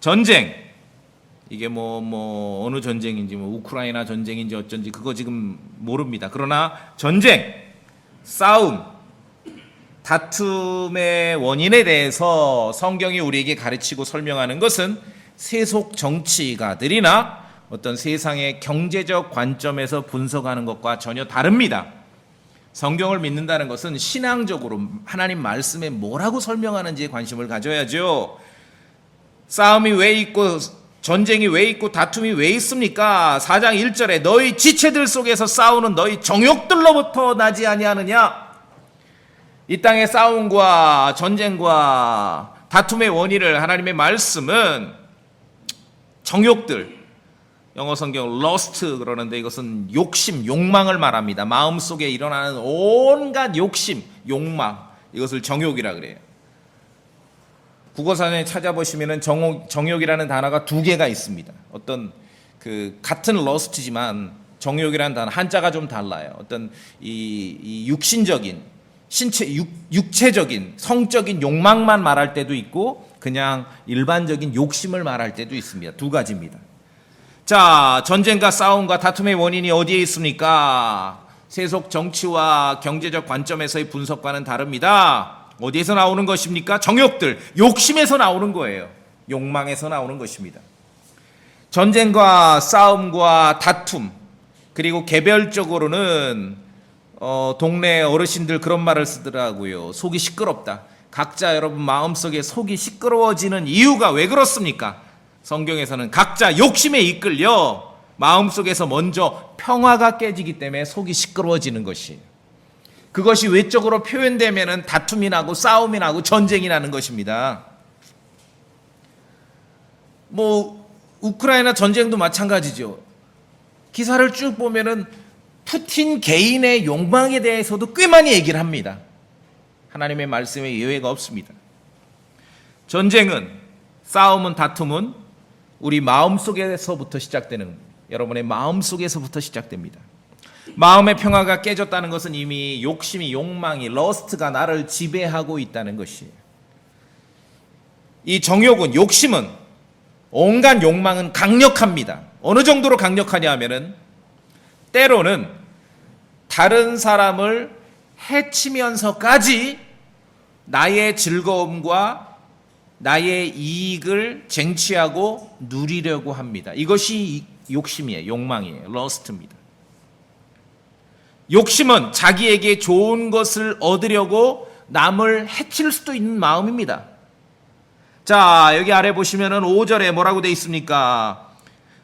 전쟁, 이게 어느 전쟁인지 우크라이나 전쟁인지 어쩐지 그거 지금 모릅니다. 그러나 전쟁, 싸움, 다툼의 원인에 대해서 성경이 우리에게 가르치고 설명하는 것은 세속 정치가들이나 어떤 세상의 경제적 관점에서 분석하는 것과 전혀 다릅니다. 성경을 믿는다는 것은 신앙적으로 하나님 말씀에 뭐라고 설명하는지에 관심을 가져야죠. 싸움이 왜 있고 전쟁이 왜 있고 다툼이 왜 있습니까? 4장 1절에 너희 지체들 속에서 싸우는 너희 정욕들로부터 나지 아니하느냐? 이 땅의 싸움과 전쟁과 다툼의 원인을 하나님의 말씀은 정욕들, 영어 성경 lust 그러는데 이것은 욕심, 욕망을 말합니다. 마음속에 일어나는 온갖 욕심, 욕망, 이것을 정욕이라 그래요. 국어사전에 찾아보시면 정욕이라는 단어가 두 개가 있습니다. 어떤 같은 lust지만 정욕이라는 단어 한자가 좀 달라요. 어떤 이 육신적인 육체적인 성적인 욕망만 말할 때도 있고 그냥 일반적인 욕심을 말할 때도 있습니다. 두 가지입니다. 자, 전쟁과 싸움과 다툼의 원인이 어디에 있습니까? 세속 정치와 경제적 관점에서의 분석과는 다릅니다. 어디에서 나오는 것입니까? 정욕들, 욕심에서 나오는 거예요. 욕망에서 나오는 것입니다. 전쟁과 싸움과 다툼, 그리고 개별적으로는 동네 어르신들 그런 말을 쓰더라고요. 속이 시끄럽다. 각자 여러분 마음속에 속이 시끄러워지는 이유가 왜 그렇습니까? 성경에서는 각자 욕심에 이끌려 마음속에서 먼저 평화가 깨지기 때문에 속이 시끄러워지는 것이에요. 그것이 외적으로 표현되면 다툼이 나고 싸움이 나고 전쟁이 나는 것입니다. 우크라이나 전쟁도 마찬가지죠. 기사를 쭉 보면은 푸틴 개인의 욕망에 대해서도 꽤 많이 얘기를 합니다. 하나님의 말씀에 예외가 없습니다. 전쟁은, 싸움은, 다툼은 우리 마음속에서부터 시작되는, 여러분의 마음속에서부터 시작됩니다. 마음의 평화가 깨졌다는 것은 이미 욕심이, 욕망이, 러스트가 나를 지배하고 있다는 것이에요. 이 정욕은, 욕심은, 온갖 욕망은 강력합니다. 어느 정도로 강력하냐 하면은 때로는 다른 사람을 해치면서까지 나의 즐거움과 나의 이익을 쟁취하고 누리려고 합니다. 이것이 욕심이에요. 욕망이에요. 러스트입니다. 욕심은 자기에게 좋은 것을 얻으려고 남을 해칠 수도 있는 마음입니다. 자, 여기 아래 보시면은 5절에 뭐라고 되어 있습니까?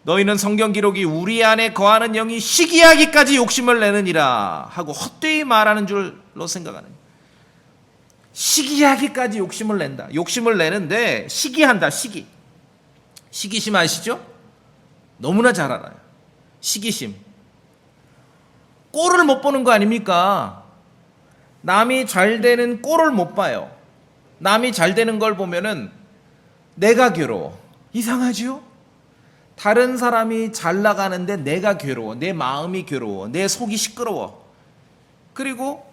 너희는 성경 기록이 우리 안에 거하는 영이 시기하기까지 욕심을 내느니라 하고 헛되이 말하는 줄로 생각하는. 시기하기까지 욕심을 낸다. 욕심을 내는데 시기한다. 시기심 아시죠? 너무나 잘 알아요. 시기심. 꼴을 못 보는 거 아닙니까? 남이 잘 되는 꼴을 못 봐요. 남이 잘 되는 걸 보면은 내가 괴로워. 이상하죠? 다른 사람이 잘 나가는데 내가 괴로워. 내 마음이 괴로워. 내 속이 시끄러워. 그리고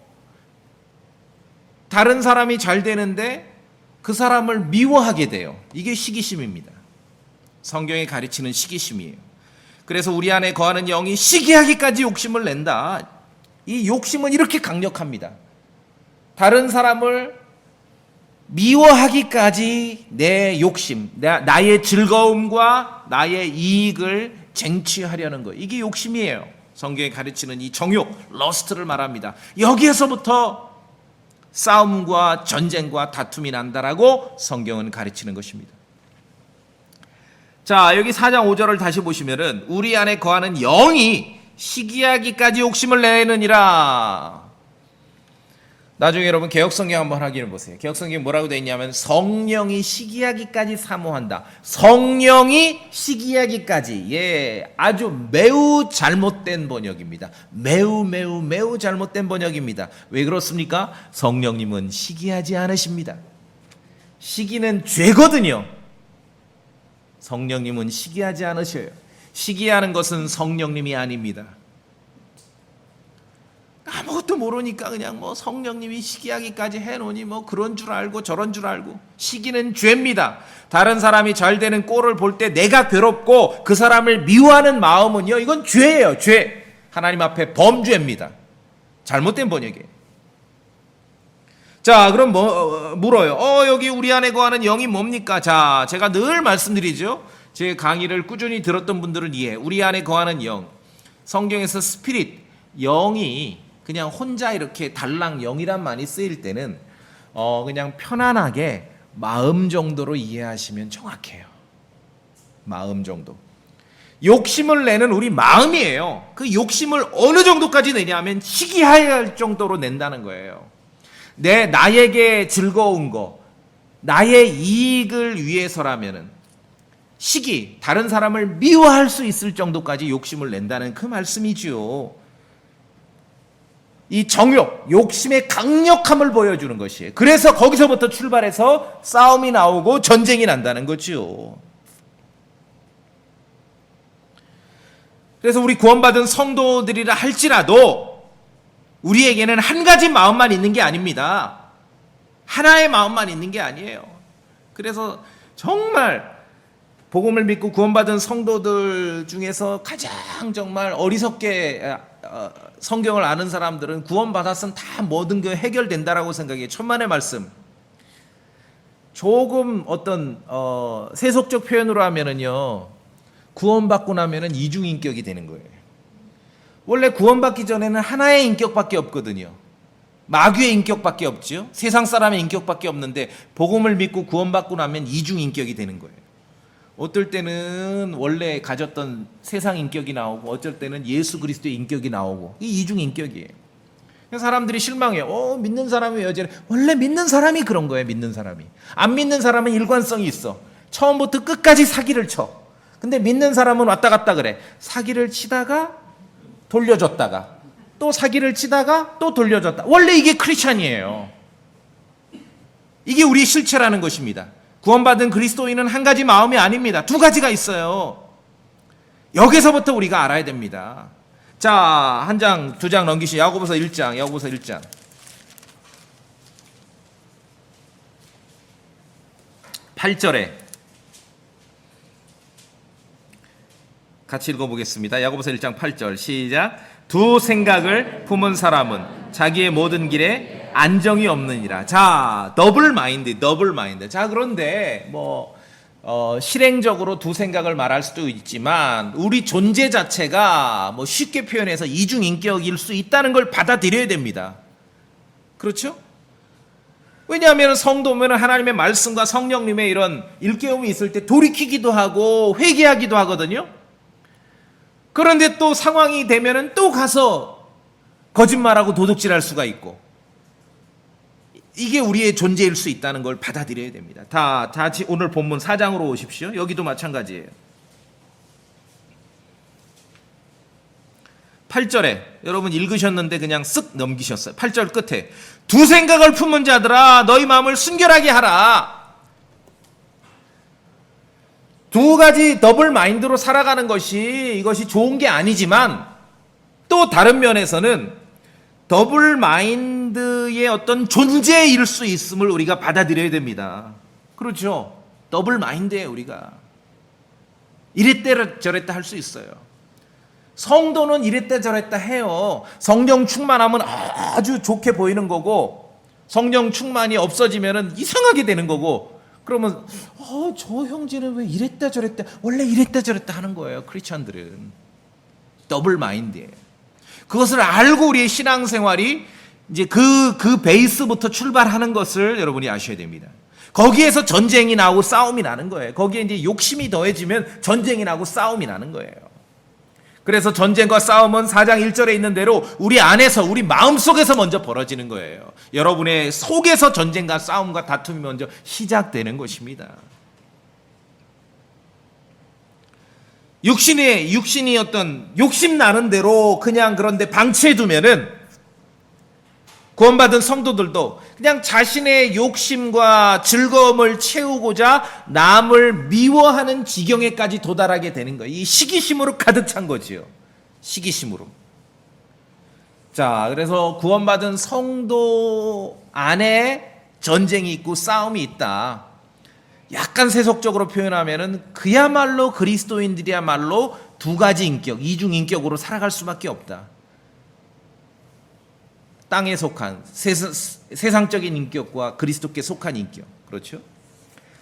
다른 사람이 잘 되는데 그 사람을 미워하게 돼요. 이게 시기심입니다. 성경이 가르치는 시기심이에요. 그래서 우리 안에 거하는 영이 시기하기까지 욕심을 낸다. 이 욕심은 이렇게 강력합니다. 다른 사람을 미워하기까지 내 욕심, 나의 즐거움과 나의 이익을 쟁취하려는 것. 이게 욕심이에요. 성경이 가르치는 이 정욕, 러스트를 말합니다. 여기에서부터 싸움과 전쟁과 다툼이 난다라고 성경은 가르치는 것입니다. 자, 여기 4장 5절을 다시 보시면은 우리 안에 거하는 영이 시기하기까지 욕심을 내느니라. 나중에 여러분 개역성경 한번 확인해 보세요. 개역성경 뭐라고 되어 있냐면 성령이 시기하기까지 사모한다. 성령이 시기하기까지. 예, 아주 매우 잘못된 번역입니다. 매우 잘못된 번역입니다. 왜 그렇습니까? 성령님은 시기하지 않으십니다. 시기는 죄거든요. 성령님은 시기하지 않으셔요. 시기하는 것은 성령님이 아닙니다. 아무것도 모르니까 그냥 뭐 성령님이 시기하기까지 해놓으니 뭐 그런 줄 알고 저런 줄 알고. 시기는 죄입니다. 다른 사람이 잘 되는 꼴을 볼 때 내가 괴롭고 그 사람을 미워하는 마음은요, 이건 죄예요. 죄. 하나님 앞에 범죄입니다. 잘못된 번역이에요. 자, 그럼 물어요. 여기 우리 안에 거하는 영이 뭡니까? 자, 제가 늘 말씀드리죠. 제 강의를 꾸준히 들었던 분들은 이해. 우리 안에 거하는 영. 성경에서 스피릿, 영이 그냥 혼자 이렇게 달랑 영이란 말이 쓰일 때는 그냥 편안하게 마음 정도로 이해하시면 정확해요. 마음 정도. 욕심을 내는 우리 마음이에요. 그 욕심을 어느 정도까지 내냐면 시기할 정도로 낸다는 거예요. 나에게 즐거운 거, 나의 이익을 위해서라면은 시기, 다른 사람을 미워할 수 있을 정도까지 욕심을 낸다는 그 말씀이지요. 이 정욕, 욕심의 강력함을 보여주는 것이에요. 그래서 거기서부터 출발해서 싸움이 나오고 전쟁이 난다는 거지요. 그래서 우리 구원받은 성도들이라 할지라도 우리에게는 한 가지 마음만 있는 게 아닙니다. 하나의 마음만 있는 게 아니에요. 그래서 정말 복음을 믿고 구원받은 성도들 중에서 가장 정말 어리석게 성경을 아는 사람들은 구원받았으면 다 모든 게 해결된다라고 생각해요. 천만의 말씀. 조금 어떤 세속적 표현으로 하면은요, 구원받고 나면은 이중인격이 되는 거예요. 원래 구원받기 전에는 하나의 인격밖에 없거든요. 마귀의 인격밖에 없죠. 세상 사람의 인격밖에 없는데 복음을 믿고 구원받고 나면 이중인격이 되는 거예요. 어떨 때는 원래 가졌던 세상 인격이 나오고 어쩔 때는 예수 그리스도의 인격이 나오고, 이 이중인격이에요. 사람들이 실망해요. 믿는 사람이 왜 저래? 원래 믿는 사람이 그런 거예요. 믿는 사람이. 안 믿는 사람은 일관성이 있어. 처음부터 끝까지 사기를 쳐. 근데 믿는 사람은 왔다 갔다 그래. 사기를 치다가 돌려줬다가 또 사기를 치다가 또 돌려줬다. 원래 이게 크리스찬이에요. 이게 우리의 실체라는 것입니다. 구원받은 그리스도인은 한 가지 마음이 아닙니다. 두 가지가 있어요. 여기서부터 우리가 알아야 됩니다. 자, 한 장, 두 장 넘기시죠. 야고보서 1장, 야고보서 1장. 8절에 같이 읽어보겠습니다. 야고보서 1장 8절 시작. 두 생각을 품은 사람은 자기의 모든 길에 안정이 없느니라. 자, 더블 마인드. 자, 그런데 실행적으로 두 생각을 말할 수도 있지만 우리 존재 자체가 쉽게 표현해서 이중인격일 수 있다는 걸 받아들여야 됩니다. 그렇죠? 왜냐하면 성도면 하나님의 말씀과 성령님의 이런 일깨움이 있을 때 돌이키기도 하고 회개하기도 하거든요. 그런데 또 상황이 되면은 또 가서 거짓말하고 도둑질할 수가 있고, 이게 우리의 존재일 수 있다는 걸 받아들여야 됩니다. 다 같이 오늘 본문 4장으로 오십시오. 여기도 마찬가지예요. 8절에 여러분 읽으셨는데 그냥 쓱 넘기셨어요. 8절 끝에 두 생각을 품은 자들아 너희 마음을 순결하게 하라. 두 가지 더블 마인드로 살아가는 이것이 좋은 게 아니지만 또 다른 면에서는 더블 마인드의 어떤 존재일 수 있음을 우리가 받아들여야 됩니다. 그렇죠? 더블 마인드예요. 우리가 이랬다 저랬다 할 수 있어요. 성도는 이랬다 저랬다 해요. 성령 충만하면 아주 좋게 보이는 거고, 성령 충만이 없어지면 이상하게 되는 거고, 그러면 저 형제는 왜 이랬다 저랬다, 원래 이랬다 저랬다 하는 거예요. 크리스천들은 더블 마인드예요. 그것을 알고 우리의 신앙생활이 이제 그 베이스부터 출발하는 것을 여러분이 아셔야 됩니다. 거기에서 전쟁이 나고 싸움이 나는 거예요. 거기에 이제 욕심이 더해지면 전쟁이 나고 싸움이 나는 거예요. 그래서 전쟁과 싸움은 4장 1절에 있는 대로 우리 안에서, 우리 마음속에서 먼저 벌어지는 거예요. 여러분의 속에서 전쟁과 싸움과 다툼이 먼저 시작되는 것입니다. 육신이 어떤 욕심 나는 대로 그냥 그런데 방치해두면은 구원받은 성도들도 그냥 자신의 욕심과 즐거움을 채우고자 남을 미워하는 지경에까지 도달하게 되는 거예요. 이 시기심으로 가득 찬 거지요. 시기심으로. 자, 그래서 구원받은 성도 안에 전쟁이 있고 싸움이 있다. 약간 세속적으로 표현하면은 그야말로 그리스도인들이야말로 두 가지 인격, 이중 인격으로 살아갈 수밖에 없다. 땅에 속한 세상적인 인격과 그리스도께 속한 인격. 그렇죠?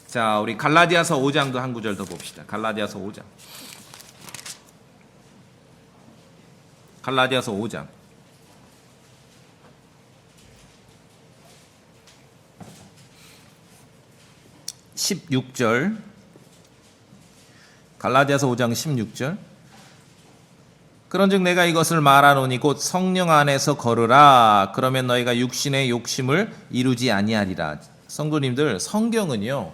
자, 우리 갈라디아서 5장도 한 구절 더 봅시다. 갈라디아서 5장. 갈라디아서 5장. 16절. 갈라디아서 5장 16절. 그런즉 내가 이것을 말하노니 곧 성령 안에서 걸으라. 그러면 너희가 육신의 욕심을 이루지 아니하리라. 성도님들, 성경은요,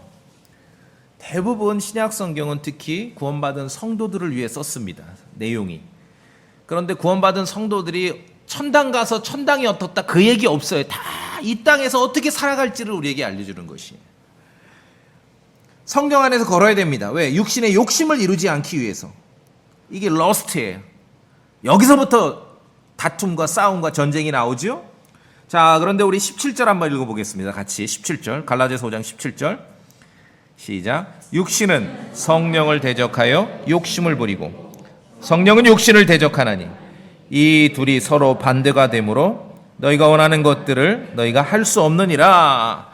대부분 신약 성경은 특히 구원받은 성도들을 위해 썼습니다. 내용이. 그런데 구원받은 성도들이 천당 가서 천당이 어떻다 그 얘기 없어요. 다 이 땅에서 어떻게 살아갈지를 우리에게 알려주는 것이에요. 성경 안에서 걸어야 됩니다. 왜? 육신의 욕심을 이루지 않기 위해서. 이게 러스트예요. 여기서부터 다툼과 싸움과 전쟁이 나오죠. 자, 그런데 우리 17절 한번 읽어보겠습니다. 같이 17절. 갈라디아서 5장 17절. 시작. 육신은 성령을 대적하여 욕심을 부리고 성령은 육신을 대적하나니 이 둘이 서로 반대가 되므로 너희가 원하는 것들을 너희가 할 수 없느니라.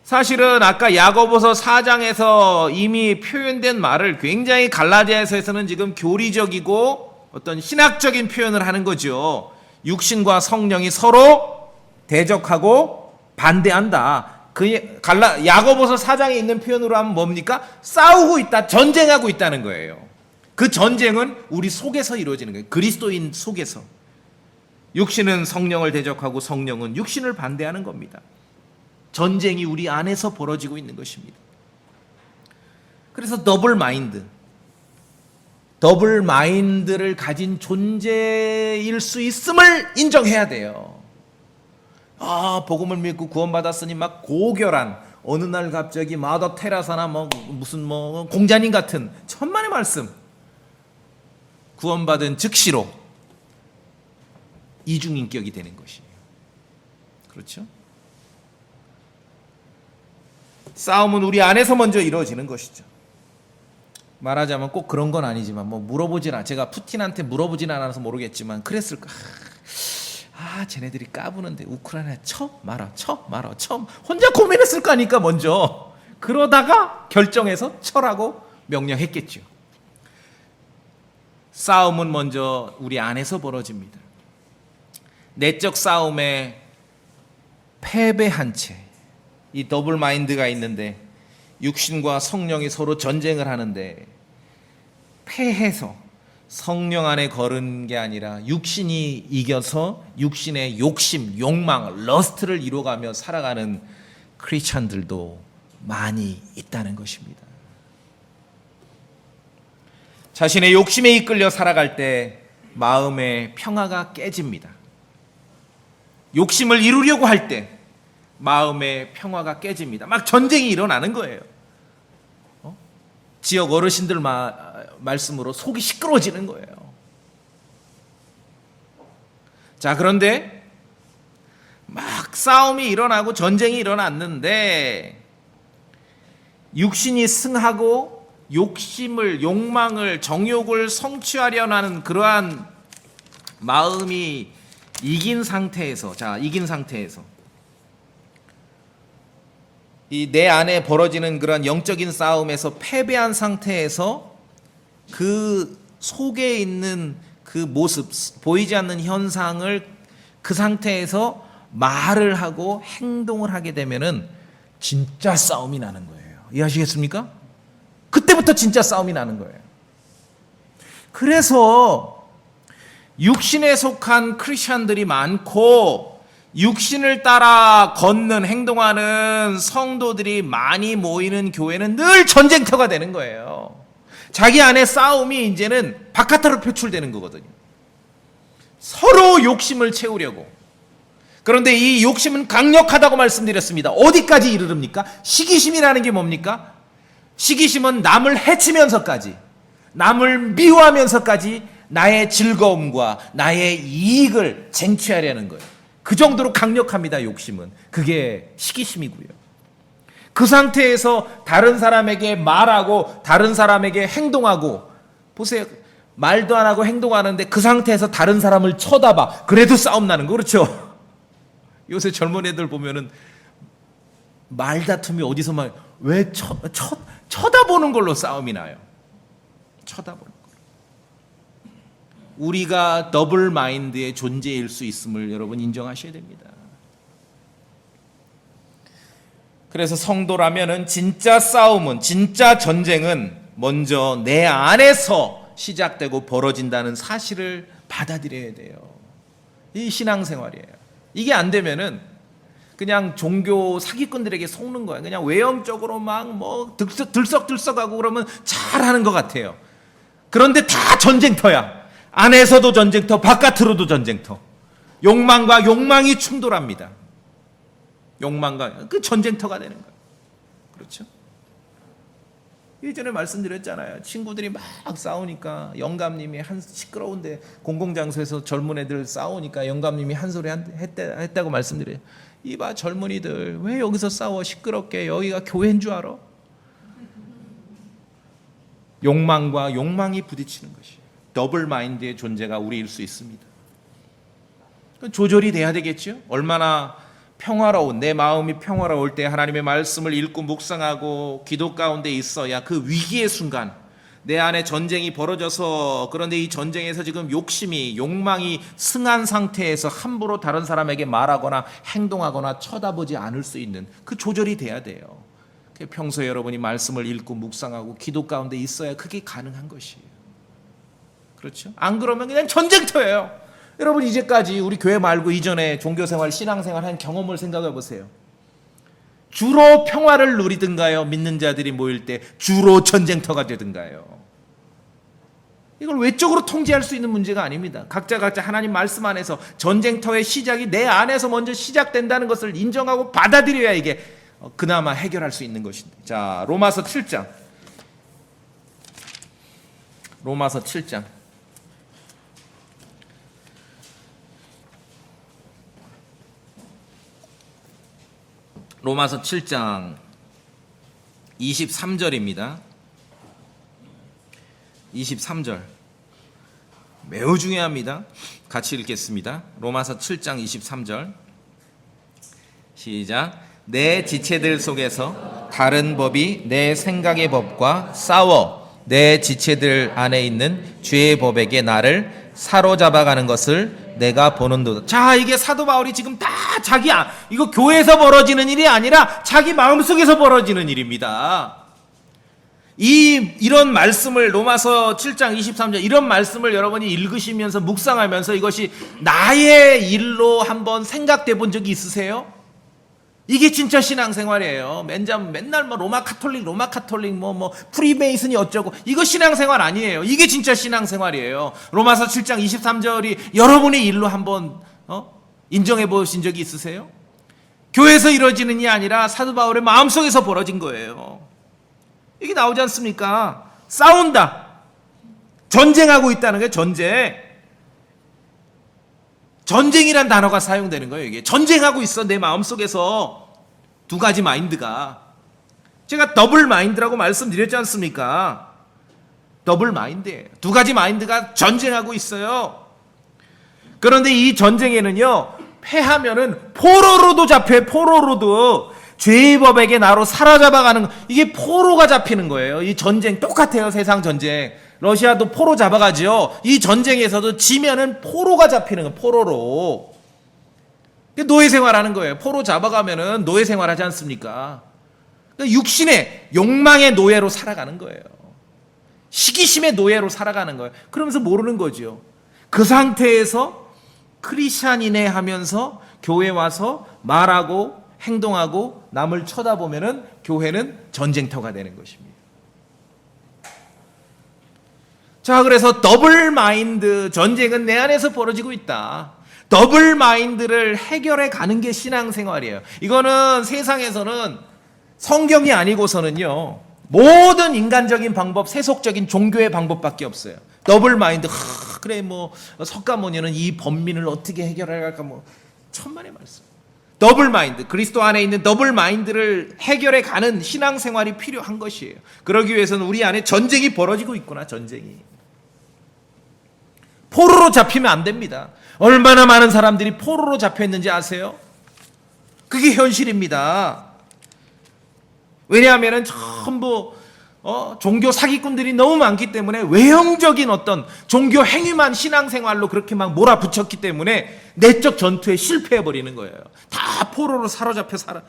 사실은 아까 야고보서 4장에서 이미 표현된 말을 굉장히 갈라디아서에서는 지금 교리적이고 어떤 신학적인 표현을 하는 거죠. 육신과 성령이 서로 대적하고 반대한다. 야고보서 4장에 있는 표현으로 하면 뭡니까? 싸우고 있다, 전쟁하고 있다는 거예요. 그 전쟁은 우리 속에서 이루어지는 거예요. 그리스도인 속에서. 육신은 성령을 대적하고 성령은 육신을 반대하는 겁니다. 전쟁이 우리 안에서 벌어지고 있는 것입니다. 그래서 더블 마인드를 가진 존재일 수 있음을 인정해야 돼요. 복음을 믿고 구원받았으니 막 고결한, 어느 날 갑자기 마더 테라사나 무슨 공자님 같은 천만의 말씀, 구원받은 즉시로 이중인격이 되는 것이에요. 그렇죠? 싸움은 우리 안에서 먼저 이루어지는 것이죠. 말하자면 꼭 그런 건 아니지만 제가 푸틴한테 물어보진 않아서 모르겠지만 그랬을까. 쟤네들이 까부는데 우크라이나 쳐 말아 혼자 고민했을 거 아니까 먼저. 그러다가 결정해서 쳐라고 명령했겠죠. 싸움은 먼저 우리 안에서 벌어집니다. 내적 싸움에 패배한 채, 이 더블 마인드가 있는데 육신과 성령이 서로 전쟁을 하는데 패해서 성령 안에 걸은 게 아니라 육신이 이겨서 육신의 욕심, 욕망, 러스트를 이뤄가며 살아가는 크리스찬들도 많이 있다는 것입니다. 자신의 욕심에 이끌려 살아갈 때 마음의 평화가 깨집니다. 욕심을 이루려고 할 때 마음의 평화가 깨집니다. 막 전쟁이 일어나는 거예요. 지역 어르신들 말씀으로 속이 시끄러워지는 거예요. 자, 그런데 막 싸움이 일어나고 전쟁이 일어났는데 육신이 승하고 욕심을, 욕망을, 정욕을 성취하려는 하는 그러한 마음이 이긴 상태에서 이 내 안에 벌어지는 그런 영적인 싸움에서 패배한 상태에서 그 속에 있는 그 모습, 보이지 않는 현상을 그 상태에서 말을 하고 행동을 하게 되면은 진짜 싸움이 나는 거예요. 이해하시겠습니까? 그때부터 진짜 싸움이 나는 거예요. 그래서 육신에 속한 크리스천들이 많고 육신을 따라 걷는, 행동하는 성도들이 많이 모이는 교회는 늘 전쟁터가 되는 거예요. 자기 안에 싸움이 이제는 바깥으로 표출되는 거거든요. 서로 욕심을 채우려고. 그런데 이 욕심은 강력하다고 말씀드렸습니다. 어디까지 이르릅니까? 시기심이라는 게 뭡니까? 시기심은 남을 해치면서까지, 남을 미워하면서까지 나의 즐거움과 나의 이익을 쟁취하려는 거예요. 그 정도로 강력합니다, 욕심은. 그게 시기심이고요. 그 상태에서 다른 사람에게 말하고 다른 사람에게 행동하고, 보세요. 말도 안 하고 행동하는데 그 상태에서 다른 사람을 쳐다봐. 그래도 싸움 나는 거, 그렇죠? 요새 젊은 애들 보면은 말다툼이 어디서 왜 쳐다보는 걸로 싸움이 나요. 쳐다보는 걸로. 우리가 더블 마인드의 존재일 수 있음을 여러분 인정하셔야 됩니다. 그래서 성도라면은 진짜 싸움은, 진짜 전쟁은 먼저 내 안에서 시작되고 벌어진다는 사실을 받아들여야 돼요. 이 신앙생활이에요. 이게 안 되면은 그냥 종교 사기꾼들에게 속는 거예요. 그냥 외형적으로 막 뭐 들썩들썩하고 그러면 잘하는 것 같아요. 그런데 다 전쟁터야. 안에서도 전쟁터, 바깥으로도 전쟁터. 욕망과 욕망이 충돌합니다. 욕망과 그 전쟁터가 되는 거예요. 그렇죠? 예전에 말씀드렸잖아요. 친구들이 막 싸우니까 영감님이 시끄러운데 공공장소에서 젊은 애들 싸우니까 영감님이 한 소리 했다고 말씀드려요. 이봐 젊은이들 왜 여기서 싸워 시끄럽게, 여기가 교회인 줄 알아? 욕망과 욕망이 부딪히는 것이 더블 마인드의 존재가 우리일 수 있습니다. 조절이 돼야 되겠죠. 얼마나 평화로운, 내 마음이 평화로울 때 하나님의 말씀을 읽고 묵상하고 기도 가운데 있어야 그 위기의 순간 내 안에 전쟁이 벌어져서, 그런데 이 전쟁에서 지금 욕망이 승한 상태에서 함부로 다른 사람에게 말하거나 행동하거나 쳐다보지 않을 수 있는 그 조절이 돼야 돼요. 평소에 여러분이 말씀을 읽고 묵상하고 기도 가운데 있어야 그게 가능한 것이에요. 그렇죠? 안 그러면 그냥 전쟁터예요. 여러분 이제까지 우리 교회 말고 이전에 종교생활, 신앙생활 한 경험을 생각해 보세요. 주로 평화를 누리든가요? 믿는 자들이 모일 때 주로 전쟁터가 되든가요? 이걸 외적으로 통제할 수 있는 문제가 아닙니다. 각자 하나님 말씀 안에서 전쟁터의 시작이 내 안에서 먼저 시작된다는 것을 인정하고 받아들여야 이게 그나마 해결할 수 있는 것인데. 자, 로마서 7장. 로마서 7장. 로마서 7장 23절입니다. 23절 매우 중요합니다. 같이 읽겠습니다. 로마서 7장 23절 시작. 내 지체들 속에서 다른 법이 내 생각의 법과 싸워 내 지체들 안에 있는 죄의 법에게 나를 사로잡아가는 것을 내가 보는도다. 자, 이게 사도 바울이 지금 다 이거 교회에서 벌어지는 일이 아니라 자기 마음속에서 벌어지는 일입니다. 이런 말씀을, 로마서 7장 23절 이런 말씀을 여러분이 읽으시면서 묵상하면서 이것이 나의 일로 한번 생각돼 본 적이 있으세요? 이게 진짜 신앙생활이에요. 맨날 뭐 로마 카톨릭 뭐 프리메이슨이 어쩌고, 이거 신앙생활 아니에요. 이게 진짜 신앙생활이에요. 로마서 7장 23절이 여러분의 일로 한번 인정해 보신 적이 있으세요? 교회에서 이루어지는 게 아니라 사도 바울의 마음속에서 벌어진 거예요. 이게 나오지 않습니까? 싸운다. 전쟁하고 있다는 게 전쟁이란 단어가 사용되는 거예요. 이게 전쟁하고 있어, 내 마음속에서. 두 가지 마인드가. 제가 더블 마인드라고 말씀드렸지 않습니까? 더블 마인드예요. 두 가지 마인드가 전쟁하고 있어요. 그런데 이 전쟁에는요, 패하면은 포로로도 잡혀요. 포로로도. 죄의 법에게 나로 사로잡아가는, 이게 포로가 잡히는 거예요. 이 전쟁 똑같아요. 세상 전쟁. 러시아도 포로 잡아가죠. 이 전쟁에서도 지면은 포로가 잡히는 거예요. 포로로. 노예 생활하는 거예요. 포로 잡아가면은 노예 생활하지 않습니까? 육신의 욕망의 노예로 살아가는 거예요. 시기심의 노예로 살아가는 거예요. 그러면서 모르는 거죠. 그 상태에서 크리스찬이네 하면서 교회 와서 말하고 행동하고 남을 쳐다보면은 교회는 전쟁터가 되는 것입니다. 자, 그래서 더블 마인드 전쟁은 내 안에서 벌어지고 있다. 더블 마인드를 해결해 가는 게 신앙생활이에요. 이거는 세상에서는 성경이 아니고서는요, 모든 인간적인 방법, 세속적인 종교의 방법밖에 없어요. 더블 마인드, 그래 뭐 석가모니는 이 번민을 어떻게 해결할까 뭐 천만의 말씀. 더블 마인드, 그리스도 안에 있는 더블 마인드를 해결해 가는 신앙생활이 필요한 것이에요. 그러기 위해서는 우리 안에 전쟁이 벌어지고 있구나. 전쟁이. 포로로 잡히면 안 됩니다. 얼마나 많은 사람들이 포로로 잡혀있는지 아세요? 그게 현실입니다. 왜냐하면 전부 종교 사기꾼들이 너무 많기 때문에 외형적인 어떤 종교 행위만 신앙생활로 그렇게 막 몰아붙였기 때문에 내적 전투에 실패해버리는 거예요. 다 포로로 사로잡혀 살아.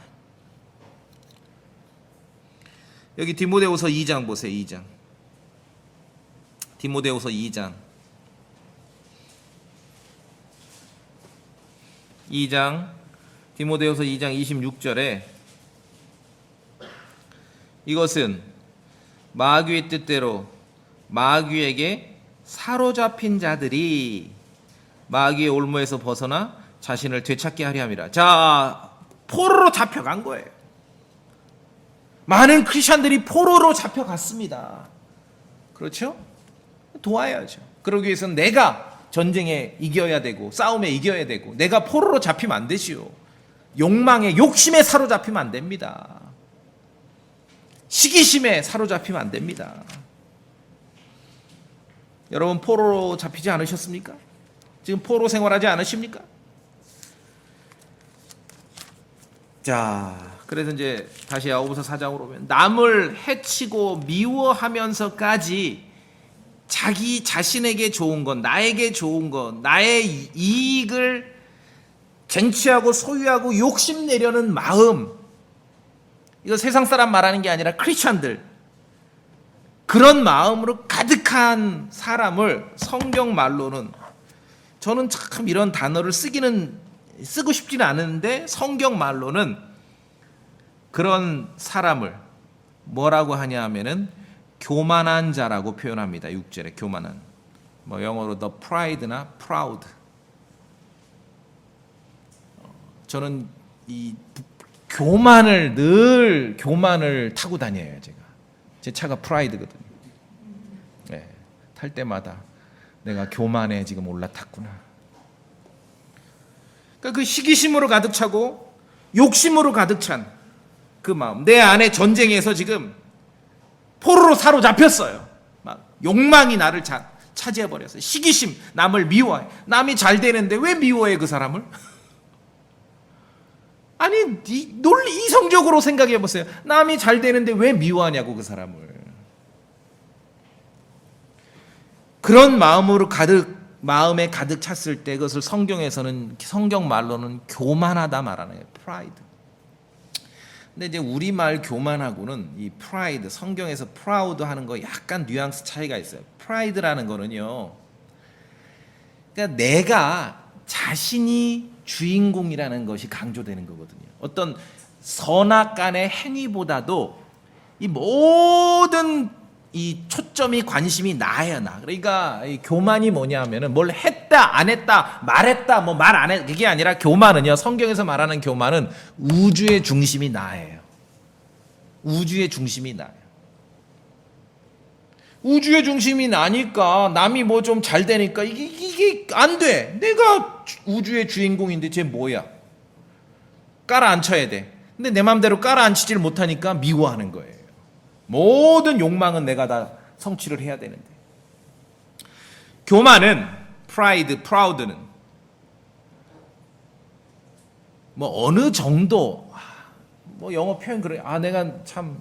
여기 디모데후서 2장 보세요. 2장. 디모데후서 2장. 2장. 디모데후서 2장 26절에 이것은 마귀의 뜻대로 마귀에게 사로잡힌 자들이 마귀의 올무에서 벗어나 자신을 되찾게 하려 함이라. 자, 포로로 잡혀간 거예요. 많은 크리스천들이 포로로 잡혀갔습니다. 그렇죠? 도와야죠. 그러기 위해서는 내가 전쟁에 이겨야 되고 싸움에 이겨야 되고 내가 포로로 잡히면 안 되지요. 욕망에 욕심에 사로잡히면 안 됩니다. 시기심에 사로잡히면 안 됩니다. 여러분 포로로 잡히지 않으셨습니까? 지금 포로 생활하지 않으십니까? 자, 그래서 이제 다시 야고보서 4장으로 오면 남을 해치고 미워하면서까지 자기 자신에게 좋은 것, 나에게 좋은 것, 나의 이익을 쟁취하고 소유하고 욕심내려는 마음, 이거 세상 사람 말하는 게 아니라 크리스천들, 그런 마음으로 가득한 사람을 성경 말로는, 저는 참 이런 단어를 쓰고 싶지는 않은데 성경 말로는 그런 사람을 뭐라고 하냐 하면은 교만한 자라고 표현합니다. 6절에 교만한, 뭐 영어로 the pride나 proud. 저는 이 교만을 타고 다녀요. 제 차가 프라이드거든요. 네, 탈 때마다 내가 교만에 지금 올라탔구나. 그러니까 그 시기심으로 가득 차고 욕심으로 가득 찬 그 마음, 내 안에 전쟁에서 지금 포로로 사로잡혔어요. 막 욕망이 나를 차지해 버렸어요. 시기심, 남을 미워해. 남이 잘 되는데 왜 미워해 그 사람을? 아니, 이성적으로 생각해 보세요. 남이 잘 되는데 왜 미워하냐고 그 사람을. 그런 마음에 가득 찼을 때 그것을 성경 말로는 교만하다 말하는 거예요. 프라이드. 근데 이제 우리말 교만하고는 이 프라이드, 성경에서 프라우드 하는 거 약간 뉘앙스 차이가 있어요. 프라이드라는 거는요, 그러니까 내가 자신이 주인공이라는 것이 강조되는 거거든요. 어떤 선악간의 행위보다도 이 모든 이 초점이 관심이 나예요. 나. 그러니까 이 교만이 뭐냐 하면은 뭘 했다 안 했다 말했다 뭐 말 안 해, 그게 아니라 교만은요, 성경에서 말하는 교만은 우주의 중심이 나예요. 우주의 중심이 나예요. 우주의 중심이 나니까 남이 뭐 좀 잘 되니까 이게 안 돼. 내가 우주의 주인공인데 쟤 뭐야? 깔아앉혀야 돼. 근데 내 맘대로 깔아앉히지를 못하니까 미워하는 거예요. 모든 욕망은 내가 다 성취를 해야 되는데. 교만은 프라이드, 프라우드는 뭐 어느 정도, 뭐 영어 표현 그래. 내가 참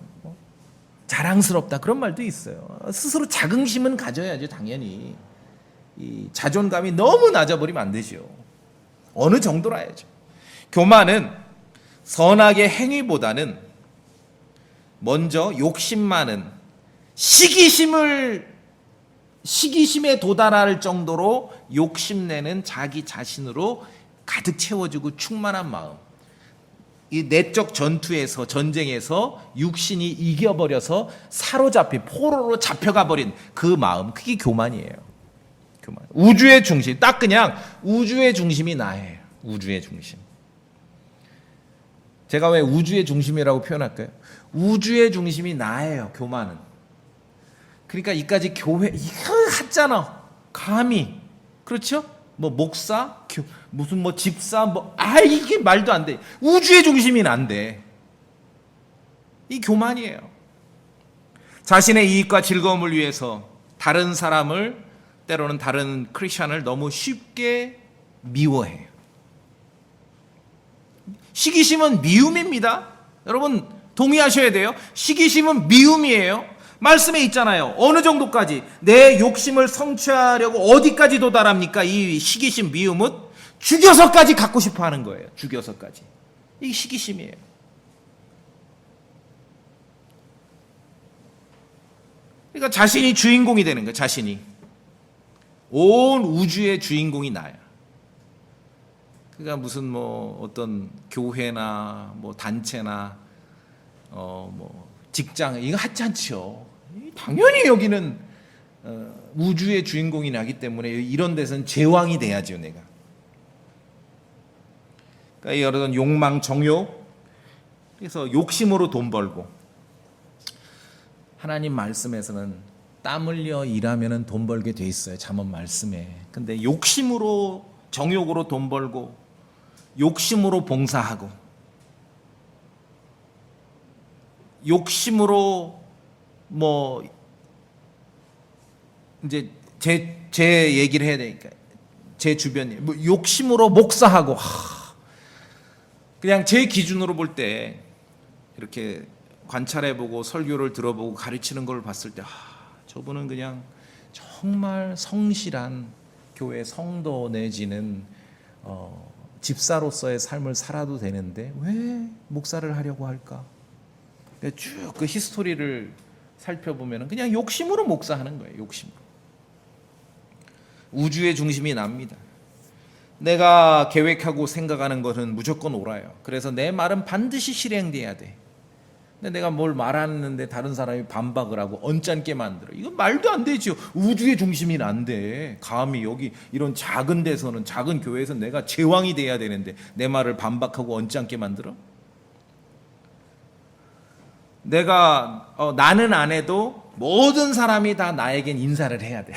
자랑스럽다 그런 말도 있어요. 스스로 자긍심은 가져야죠. 당연히 이 자존감이 너무 낮아버리면 안 되죠. 어느 정도로 해야죠. 교만은 선악의 행위보다는 먼저 욕심 많은 시기심에 도달할 정도로 욕심내는 자기 자신으로 가득 채워지고 충만한 마음, 이 내적 전쟁에서 육신이 이겨버려서 사로잡힌 포로로 잡혀가 버린 그 마음, 그게 교만이에요. 교만. 우주의 중심, 딱 그냥 우주의 중심이 나예요. 우주의 중심. 제가 왜 우주의 중심이라고 표현할까요? 우주의 중심이 나예요. 교만은. 그러니까 이까지 교회 이거 했잖아. 감히 그렇죠? 뭐 목사, 무슨 뭐 집사, 이게 말도 안 돼. 우주의 중심이 안 돼. 이 교만이에요. 자신의 이익과 즐거움을 위해서 다른 사람을, 때로는 다른 크리스천을 너무 쉽게 미워해요. 시기심은 미움입니다. 여러분 동의하셔야 돼요. 시기심은 미움이에요. 말씀에 있잖아요. 어느 정도까지 내 욕심을 성취하려고 어디까지 도달합니까? 이 시기심, 미움은 죽여서까지 갖고 싶어 하는 거예요. 죽여서까지. 이게 시기심이에요. 그러니까 자신이 주인공이 되는 거예요. 자신이. 온 우주의 주인공이 나야. 그러니까 무슨 뭐 어떤 교회나 뭐 단체나 뭐 직장, 이거 하지 않죠. 당연히 여기는 우주의 주인공이 나기 때문에 이런 데서는 제왕이 돼야죠, 내가. 그러니까 여러 욕망, 정욕, 그래서 욕심으로 돈 벌고, 하나님 말씀에서는 땀 흘려 일하면 돈 벌게 돼 있어요, 잠언 말씀에. 근데 욕심으로, 정욕으로 돈 벌고, 욕심으로 봉사하고, 욕심으로 뭐 이제 제 얘기를 해야 되니까 제 주변에 뭐 욕심으로 목사하고, 그냥 제 기준으로 볼 때 이렇게 관찰해보고 설교를 들어보고 가르치는 걸 봤을 때 저분은 그냥 정말 성실한 교회 성도 내지는 집사로서의 삶을 살아도 되는데 왜 목사를 하려고 할까? 쭉 그 히스토리를 살펴보면 그냥 욕심으로 목사하는 거예요. 욕심으로. 우주의 중심이 납니다. 내가 계획하고 생각하는 것은 무조건 옳아요. 그래서 내 말은 반드시 실행돼야 돼. 근데 내가 뭘 말하는데 다른 사람이 반박을 하고 언짢게 만들어. 이건 말도 안 되죠. 우주의 중심이 안 돼. 감히 여기 이런 작은 데서는, 작은 교회에서는 내가 제왕이 돼야 되는데 내 말을 반박하고 언짢게 만들어? 내가 나는 안 해도 모든 사람이 다 나에겐 인사를 해야 돼.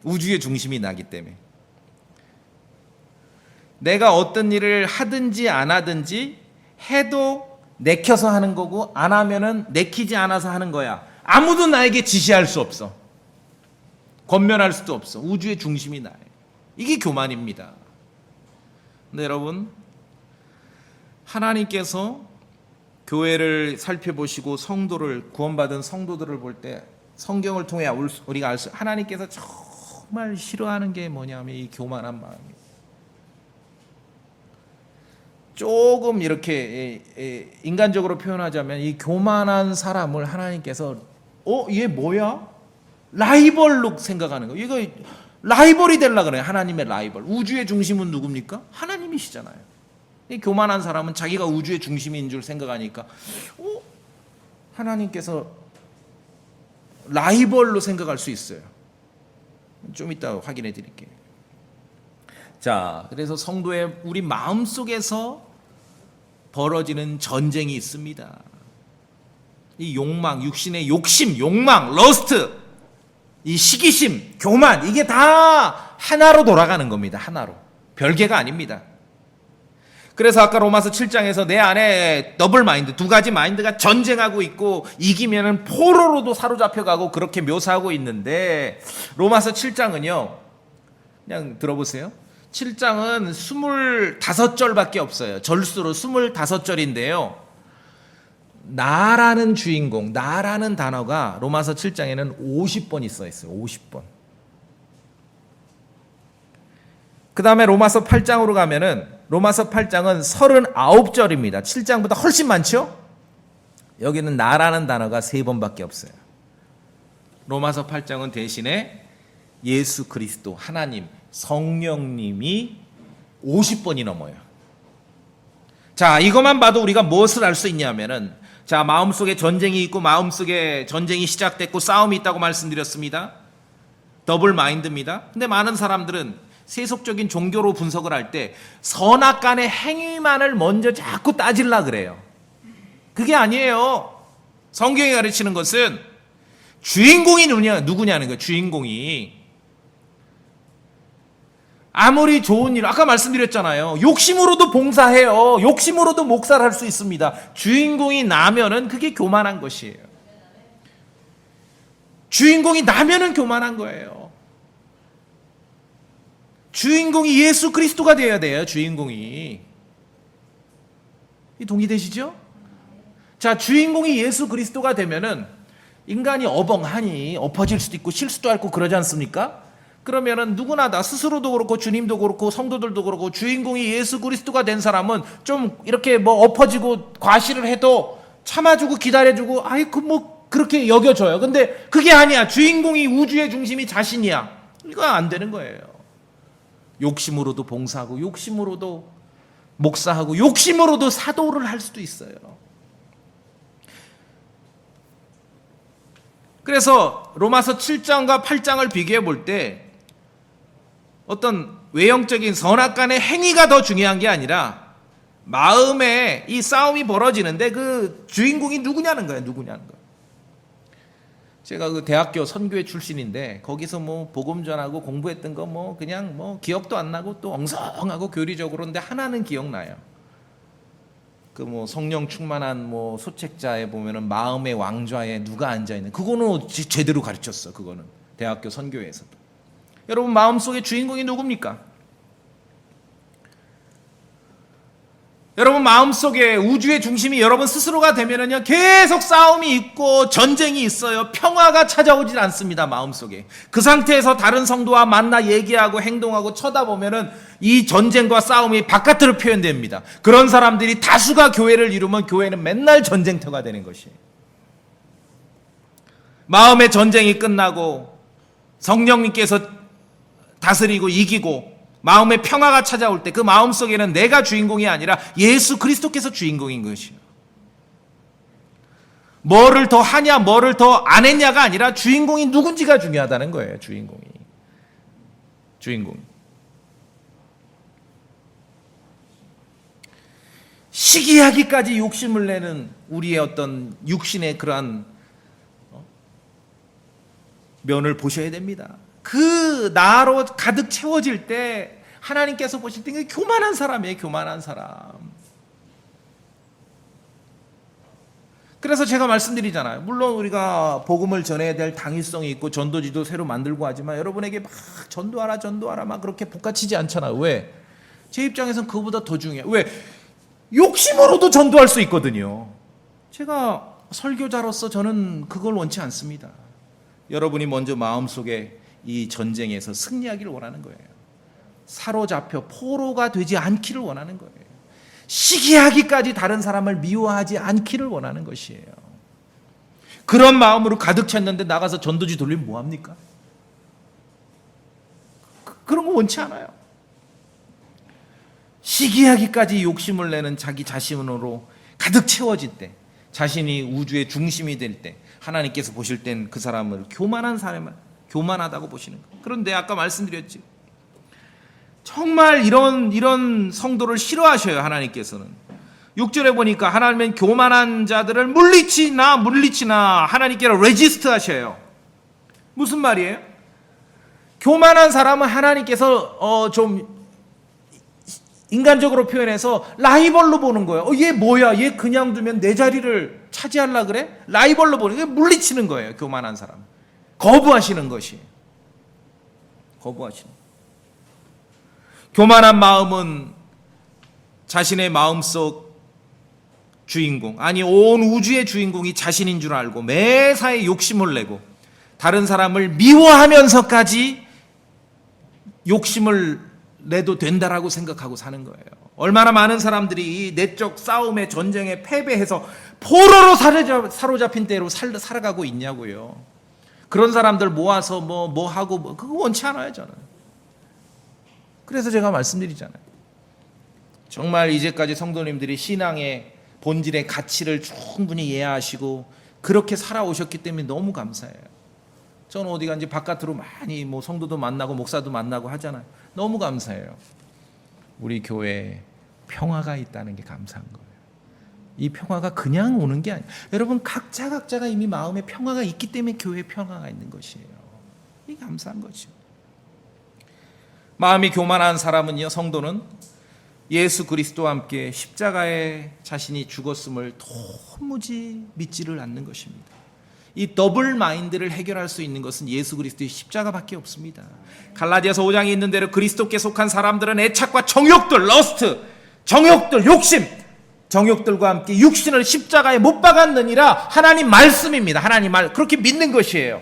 우주의 중심이 나기 때문에. 내가 어떤 일을 하든지 안 하든지 해도 내켜서 하는 거고 안 하면은 내키지 않아서 하는 거야. 아무도 나에게 지시할 수 없어. 권면할 수도 없어. 우주의 중심이 나예요. 이게 교만입니다. 근데 여러분, 하나님께서 교회를 살펴보시고 성도를, 구원받은 성도들을 볼 때 성경을 통해 우리가 알 수, 하나님께서 정말 싫어하는 게 뭐냐면 이 교만한 마음이에요. 조금 이렇게 인간적으로 표현하자면 이 교만한 사람을 하나님께서 얘 뭐야? 라이벌로 생각하는 거예요. 이거 라이벌이 되려고 그래요. 하나님의 라이벌. 우주의 중심은 누굽니까? 하나님이시잖아요. 이 교만한 사람은 자기가 우주의 중심인 줄 생각하니까 하나님께서 라이벌로 생각할 수 있어요. 좀 이따 확인해 드릴게요. 자, 그래서 성도의 우리 마음속에서 벌어지는 전쟁이 있습니다. 이 욕망, 육신의 욕심, 욕망, 러스트, 이 시기심, 교만, 이게 다 하나로 돌아가는 겁니다. 하나로. 별개가 아닙니다. 그래서 아까 로마서 7장에서 내 안에 더블 마인드, 두 가지 마인드가 전쟁하고 있고 이기면은 포로로도 사로잡혀가고 그렇게 묘사하고 있는데, 로마서 7장은요, 그냥 들어보세요. 7장은 25절밖에 없어요. 절수로 25절인데요. 나라는 주인공, 나라는 단어가 로마서 7장에는 50번 써 있어요. 50번. 그 다음에 로마서 8장으로 가면은 로마서 8장은 39절입니다. 7장보다 훨씬 많죠? 여기는 나라는 단어가 3번밖에 없어요. 로마서 8장은 대신에 예수 그리스도, 하나님, 성령님이 50번이 넘어요. 자, 이것만 봐도 우리가 무엇을 알 수 있냐면은, 자, 마음속에 전쟁이 있고 마음속에 전쟁이 시작됐고 싸움이 있다고 말씀드렸습니다. 더블 마인드입니다. 근데 많은 사람들은 세속적인 종교로 분석을 할 때 선악간의 행위만을 먼저 자꾸 따지려 그래요. 그게 아니에요. 성경이 가르치는 것은 주인공이 누구냐는 거예요. 주인공이. 아무리 좋은 일, 아까 말씀드렸잖아요. 욕심으로도 봉사해요. 욕심으로도 목살할 수 있습니다. 주인공이 나면은 그게 교만한 것이에요. 주인공이 나면은 교만한 거예요. 주인공이 예수 그리스도가 되어야 돼요. 주인공이. 이 동의되시죠? 자, 주인공이 예수 그리스도가 되면은 인간이 어벙하니 엎어질 수도 있고 실수도 하고 그러지 않습니까? 그러면은 누구나 다 스스로도 그렇고 주님도 그렇고 성도들도 그렇고 주인공이 예수 그리스도가 된 사람은 좀 이렇게 뭐 엎어지고 과실을 해도 참아주고 기다려주고 아이고 뭐 그렇게 여겨져요. 근데 그게 아니야. 주인공이 우주의 중심이 자신이야. 이거 안 되는 거예요. 욕심으로도 봉사하고 욕심으로도 목사하고 욕심으로도 사도를 할 수도 있어요. 그래서 로마서 7장과 8장을 비교해 볼 때 어떤 외형적인 선악간의 행위가 더 중요한 게 아니라 마음에 이 싸움이 벌어지는데 그 주인공이 누구냐는 거예요. 누구냐는 거예요. 제가 그 대학교 선교회 출신인데 거기서 뭐 복음 전하고 공부했던 거 뭐 그냥 뭐 기억도 안 나고 또 엉성하고 교리적으로 근데 하나는 기억나요. 그 뭐 성령 충만한 뭐 소책자에 보면은 마음의 왕좌에 누가 앉아 있는 그거는 제대로 가르쳤어. 그거는 대학교 선교회에서도. 여러분 마음속에 주인공이 누굽니까? 여러분 마음속에 우주의 중심이 여러분 스스로가 되면은요 계속 싸움이 있고 전쟁이 있어요. 평화가 찾아오질 않습니다. 마음속에. 그 상태에서 다른 성도와 만나 얘기하고 행동하고 쳐다보면은 이 전쟁과 싸움이 바깥으로 표현됩니다. 그런 사람들이 다수가 교회를 이루면 교회는 맨날 전쟁터가 되는 것이에요. 마음의 전쟁이 끝나고 성령님께서 다스리고 이기고 마음의 평화가 찾아올 때 그 마음속에는 내가 주인공이 아니라 예수 그리스도께서 주인공인 것이요. 뭐를 더 하냐 뭐를 더 안 했냐가 아니라 주인공이 누군지가 중요하다는 거예요. 주인공이. 시기하기까지 욕심을 내는 우리의 어떤 육신의 그러한 면을 보셔야 됩니다. 그 나로 가득 채워질 때 하나님께서 보실 때 교만한 사람이에요. 교만한 사람. 그래서 제가 말씀드리잖아요. 물론 우리가 복음을 전해야 될 당위성이 있고 전도지도 새로 만들고 하지만 여러분에게 막 전도하라 막 그렇게 복가치지 않잖아요. 왜? 제 입장에서는 그거보다 더 중요해요. 왜? 욕심으로도 전도할 수 있거든요. 제가 설교자로서 저는 그걸 원치 않습니다. 여러분이 먼저 마음속에 이 전쟁에서 승리하기를 원하는 거예요. 사로잡혀 포로가 되지 않기를 원하는 거예요. 시기하기까지 다른 사람을 미워하지 않기를 원하는 것이에요. 그런 마음으로 가득 찼는데 나가서 전도지 돌리면 뭐합니까? 그런 거 원치 않아요. 시기하기까지 욕심을 내는 자기 자신으로 가득 채워질 때, 자신이 우주의 중심이 될 때 하나님께서 보실 땐 그 사람을 교만한 사람을 교만하다고 보시는 거예요. 그런데 아까 말씀드렸지. 정말 이런 성도를 싫어하셔요. 하나님께서는. 6절에 보니까 하나님은 교만한 자들을 물리치나 하나님께서 레지스트 하셔요. 무슨 말이에요? 교만한 사람은 하나님께서 좀 인간적으로 표현해서 라이벌로 보는 거예요. 얘 뭐야? 얘 그냥 두면 내 자리를 차지하려 그래? 라이벌로 보는 거예요. 물리치는 거예요. 교만한 사람. 거부하시는 것이. 교만한 마음은 자신의 마음속 주인공, 아니 온 우주의 주인공이 자신인 줄 알고 매사에 욕심을 내고 다른 사람을 미워하면서까지 욕심을 내도 된다라고 생각하고 사는 거예요. 얼마나 많은 사람들이 이 내적 싸움의 전쟁에 패배해서 포로로 사로잡힌 때로 살아가고 있냐고요. 그런 사람들 모아서 뭐 하고 그거 원치 않아요. 저는. 그래서 제가 말씀드리잖아요. 정말 이제까지 성도님들이 신앙의 본질의 가치를 충분히 이해하시고 그렇게 살아오셨기 때문에 너무 감사해요. 저는 어디 간지 바깥으로 많이 뭐 성도도 만나고 목사도 만나고 하잖아요. 너무 감사해요. 우리 교회에 평화가 있다는 게 감사한 거예요. 이 평화가 그냥 오는 게 아니에요. 여러분 각자가 이미 마음에 평화가 있기 때문에 교회에 평화가 있는 것이에요. 이게 감사한 거죠. 마음이 교만한 사람은요, 성도는 예수 그리스도와 함께 십자가에 자신이 죽었음을 도무지 믿지를 않는 것입니다. 이 더블 마인드를 해결할 수 있는 것은 예수 그리스도의 십자가밖에 없습니다. 갈라디아서 5장에 있는 대로 그리스도께 속한 사람들은 애착과 정욕들, 러스트, 정욕들, 욕심, 정욕들과 함께 육신을 십자가에 못 박았느니라 하나님 말씀입니다. 하나님 말, 그렇게 믿는 것이에요.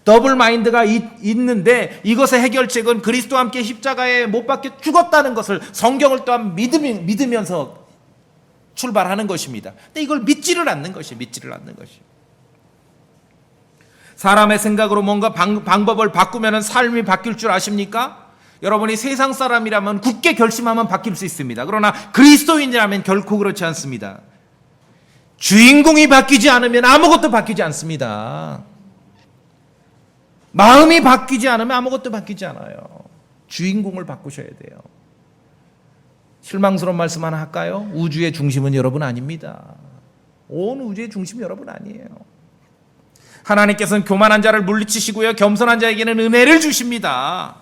더블 마인드가 있는데 이것의 해결책은 그리스도와 함께 십자가에 못 박혀 죽었다는 것을 성경을 또한 믿으면서 출발하는 것입니다. 근데 이걸 믿지를 않는 것이에요. 사람의 생각으로 뭔가 방법을 바꾸면 삶이 바뀔 줄 아십니까? 여러분이 세상 사람이라면 굳게 결심하면 바뀔 수 있습니다. 그러나 그리스도인이라면 결코 그렇지 않습니다. 주인공이 바뀌지 않으면 아무것도 바뀌지 않습니다. 마음이 바뀌지 않으면 아무것도 바뀌지 않아요. 주인공을 바꾸셔야 돼요. 실망스러운 말씀 하나 할까요? 우주의 중심은 여러분 아닙니다. 온 우주의 중심이 여러분 아니에요. 하나님께서는 교만한 자를 물리치시고요, 겸손한 자에게는 은혜를 주십니다.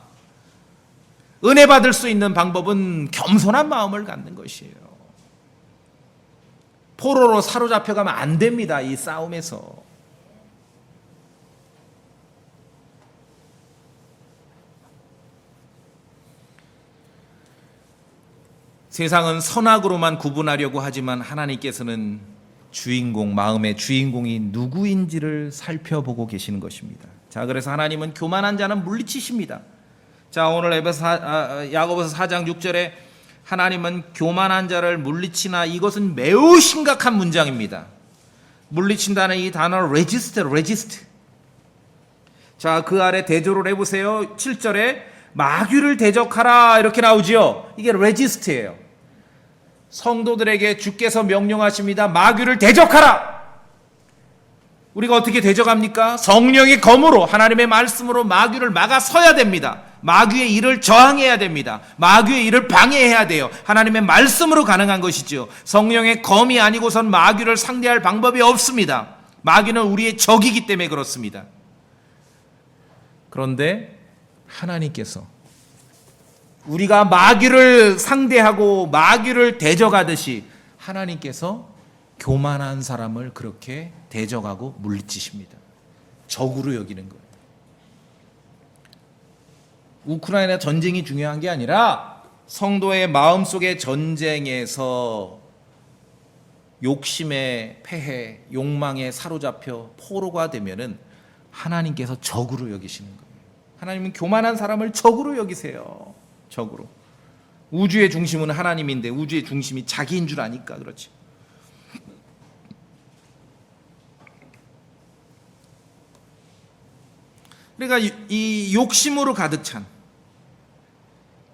은혜 받을 수 있는 방법은 겸손한 마음을 갖는 것이에요. 포로로 사로잡혀가면 안 됩니다. 이 싸움에서. 세상은 선악으로만 구분하려고 하지만 하나님께서는 주인공, 마음의 주인공이 누구인지를 살펴보고 계시는 것입니다. 자, 그래서 하나님은 교만한 자는 물리치십니다. 자, 오늘 야고보서 4장 6절에 하나님은 교만한 자를 물리치나, 이것은 매우 심각한 문장입니다. 물리친다는 이 단어 resist. 자, 그 아래 대조를 해보세요. 7절에 마귀를 대적하라 이렇게 나오지요. 이게 resist예요. 성도들에게 주께서 명령하십니다. 마귀를 대적하라. 우리가 어떻게 대적합니까? 성령의 검으로, 하나님의 말씀으로 마귀를 막아서야 됩니다. 마귀의 일을 저항해야 됩니다. 마귀의 일을 방해해야 돼요. 하나님의 말씀으로 가능한 것이죠. 성령의 검이 아니고선 마귀를 상대할 방법이 없습니다. 마귀는 우리의 적이기 때문에 그렇습니다. 그런데 하나님께서 우리가 마귀를 상대하고 마귀를 대적하듯이 하나님께서 교만한 사람을 그렇게 대적하고 물리치십니다. 적으로 여기는 거예요. 우크라이나 전쟁이 중요한 게 아니라 성도의 마음속의 전쟁에서 욕심에 패해 욕망에 사로잡혀 포로가 되면은 하나님께서 적으로 여기시는 거예요. 하나님은 교만한 사람을 적으로 여기세요. 적으로. 우주의 중심은 하나님인데 우주의 중심이 자기인 줄 아니까 그렇지. 그러니까 이 욕심으로 가득 찬,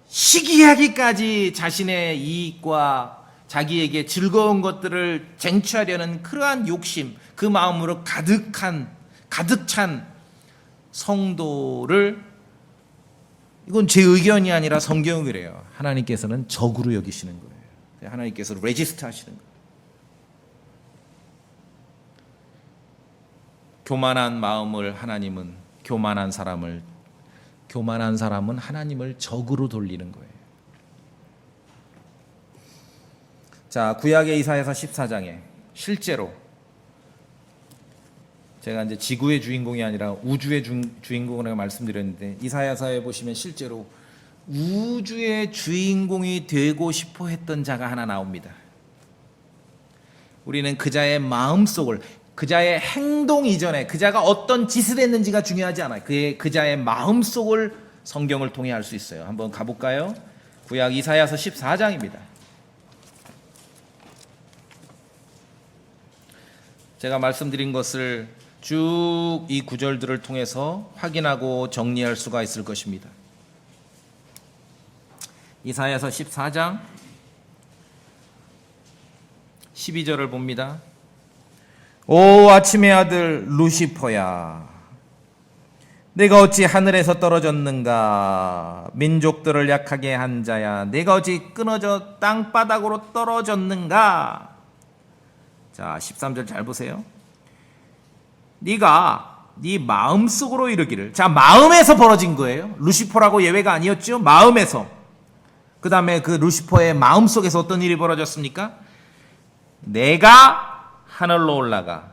시기하기까지 자신의 이익과 자기에게 즐거운 것들을 쟁취하려는 그러한 욕심, 그 마음으로 가득 찬 성도를, 이건 제 의견이 아니라 성경이 그래요. 하나님께서는 적으로 여기시는 거예요. 하나님께서 레지스트 하시는 거예요. 교만한 마음을 하나님은, 교만한 사람은 하나님을 적으로 돌리는 거예요. 자, 구약의 이사야서 14장에 실제로 제가 이제 지구의 주인공이 아니라 우주의 주인공이라고 말씀드렸는데, 이사야서에 보시면 실제로 우주의 주인공이 되고 싶어 했던 자가 하나 나옵니다. 우리는 그자의 마음속을, 그자의 행동 이전에 그자가 어떤 짓을 했는지가 중요하지 않아요. 그자의 마음속을 성경을 통해 알 수 있어요. 한번 가볼까요? 구약 이사야서 14장입니다. 제가 말씀드린 것을 쭉 이 구절들을 통해서 확인하고 정리할 수가 있을 것입니다. 이사야서 14장 12절을 봅니다. 오 아침의 아들 루시퍼야, 내가 어찌 하늘에서 떨어졌는가? 민족들을 약하게 한 자야, 내가 어찌 끊어져 땅바닥으로 떨어졌는가? 자, 13절 잘 보세요. 네가 네 마음속으로 이르기를. 자, 마음에서 벌어진 거예요. 루시퍼라고 예외가 아니었죠. 마음에서. 그 다음에 그 루시퍼의 마음속에서 어떤 일이 벌어졌습니까? 내가 하늘로 올라가,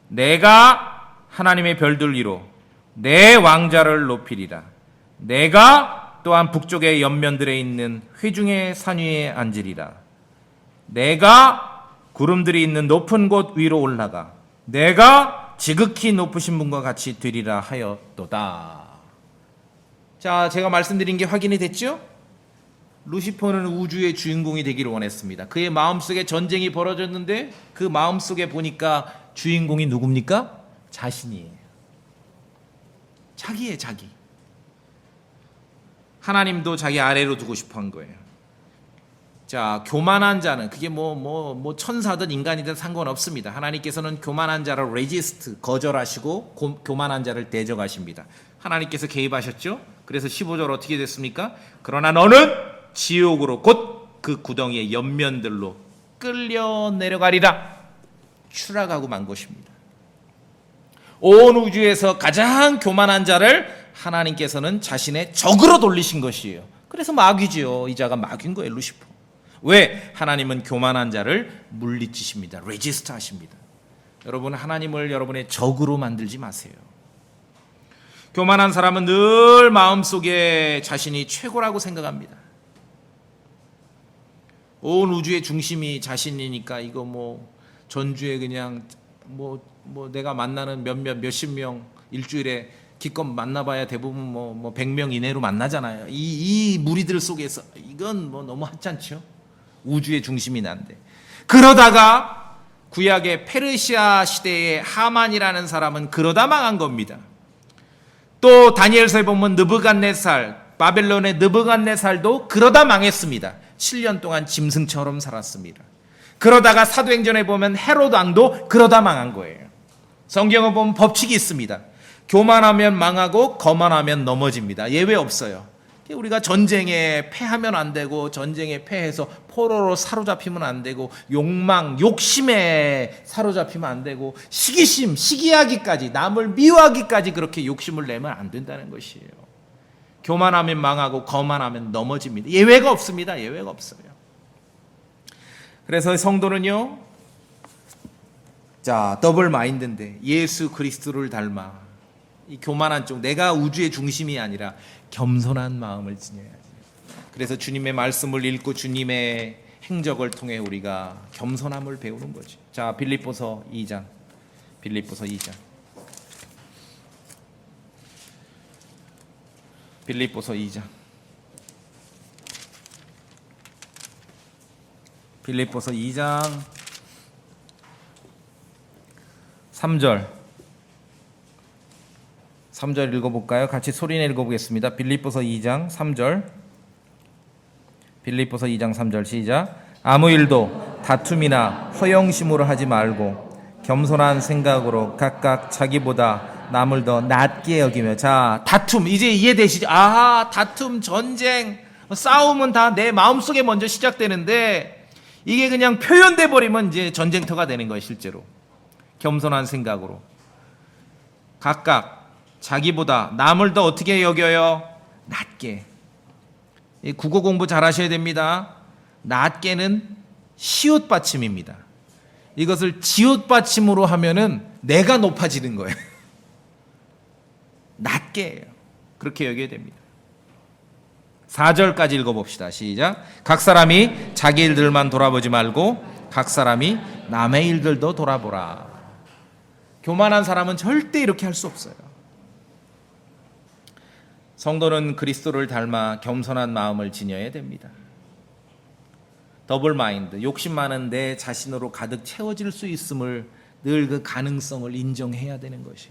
내가 하나님의 별들 위로 내 왕자를 높이리라. 내가 또한 북쪽의 옆면들에 있는 회중의 산 위에 앉으리라. 내가 구름들이 있는 높은 곳 위로 올라가 내가 지극히 높으신 분과 같이 되리라 하였도다. 자, 제가 말씀드린 게 확인이 됐죠? 루시퍼는 우주의 주인공이 되기를 원했습니다. 그의 마음속에 전쟁이 벌어졌는데 그 마음속에 보니까 주인공이 누굽니까? 자신이에요. 자기의 자기. 하나님도 자기 아래로 두고 싶어 한 거예요. 자, 교만한 자는 그게 뭐 천사든 인간이든 상관없습니다. 하나님께서는 교만한 자를 레지스트, 거절하시고 교만한 자를 대적하십니다. 하나님께서 개입하셨죠? 그래서 15절 어떻게 됐습니까? 그러나 너는 지옥으로 곧 그 구덩이의 옆면들로 끌려 내려가리라. 추락하고 만 것입니다. 온 우주에서 가장 교만한 자를 하나님께서는 자신의 적으로 돌리신 것이에요. 그래서 마귀지요. 이 자가 마귀인 거예요, 루시퍼. 왜? 하나님은 교만한 자를 물리치십니다. 레지스트 하십니다. 여러분, 하나님을 여러분의 적으로 만들지 마세요. 교만한 사람은 늘 마음속에 자신이 최고라고 생각합니다. 온 우주의 중심이 자신이니까 이거 뭐 전주에 그냥 뭐 내가 만나는 몇십 명 일주일에 기껏 만나봐야 대부분 뭐 100명 이내로 만나잖아요. 이 무리들 속에서 이건 뭐 너무 하찮죠. 우주의 중심이 난데. 그러다가 구약의 페르시아 시대의 하만이라는 사람은 그러다 망한 겁니다. 또 다니엘서에 보면 느부갓네살, 바벨론의 느부갓네살도 그러다 망했습니다. 7년 동안 짐승처럼 살았습니다. 그러다가 사도행전에 보면 헤롯 왕도 그러다 망한 거예요. 성경을 보면 법칙이 있습니다. 교만하면 망하고 거만하면 넘어집니다. 예외 없어요. 우리가 전쟁에 패하면 안 되고, 전쟁에 패해서 포로로 사로잡히면 안 되고, 욕망, 욕심에 사로잡히면 안 되고, 시기심, 시기하기까지, 남을 미워하기까지 그렇게 욕심을 내면 안 된다는 것이에요. 교만하면 망하고 거만하면 넘어집니다. 예외가 없습니다. 예외가 없어요. 그래서 성도는요, 자, 더블 마인드인데 예수 그리스도를 닮아 이 교만한 쪽, 내가 우주의 중심이 아니라 겸손한 마음을 지녀야지. 그래서 주님의 말씀을 읽고 주님의 행적을 통해 우리가 겸손함을 배우는 거죠. 자, 빌립보서 2장. 빌립보서 2장. 빌립보서 2장. 빌립보서 2장 3절. 3절 읽어볼까요? 같이 소리내 읽어보겠습니다. 빌립보서 2장 3절. 빌립보서 2장 3절 시작. 아무 일도 다툼이나 허영심으로 하지 말고 겸손한 생각으로 각각 자기보다 남을 더 낮게 여기며. 자, 다툼 이제 이해되시죠? 아, 다툼, 전쟁, 싸움은 다 내 마음속에 먼저 시작되는데 이게 그냥 표현돼 버리면 이제 전쟁터가 되는 거예요. 실제로 겸손한 생각으로 각각 자기보다 남을 더 어떻게 여겨요? 낮게. 이 국어 공부 잘 하셔야 됩니다. 낮게는 시옷 받침입니다. 이것을 지옷 받침으로 하면은 내가 높아지는 거예요. 낮게예요. 그렇게 여겨야 됩니다. 4절까지 읽어봅시다. 시작. 각 사람이 자기 일들만 돌아보지 말고 각 사람이 남의 일들도 돌아보라. 교만한 사람은 절대 이렇게 할 수 없어요. 성도는 그리스도를 닮아 겸손한 마음을 지녀야 됩니다. 더블 마인드, 욕심 많은 내 자신으로 가득 채워질 수 있음을 늘 그 가능성을 인정해야 되는 것이.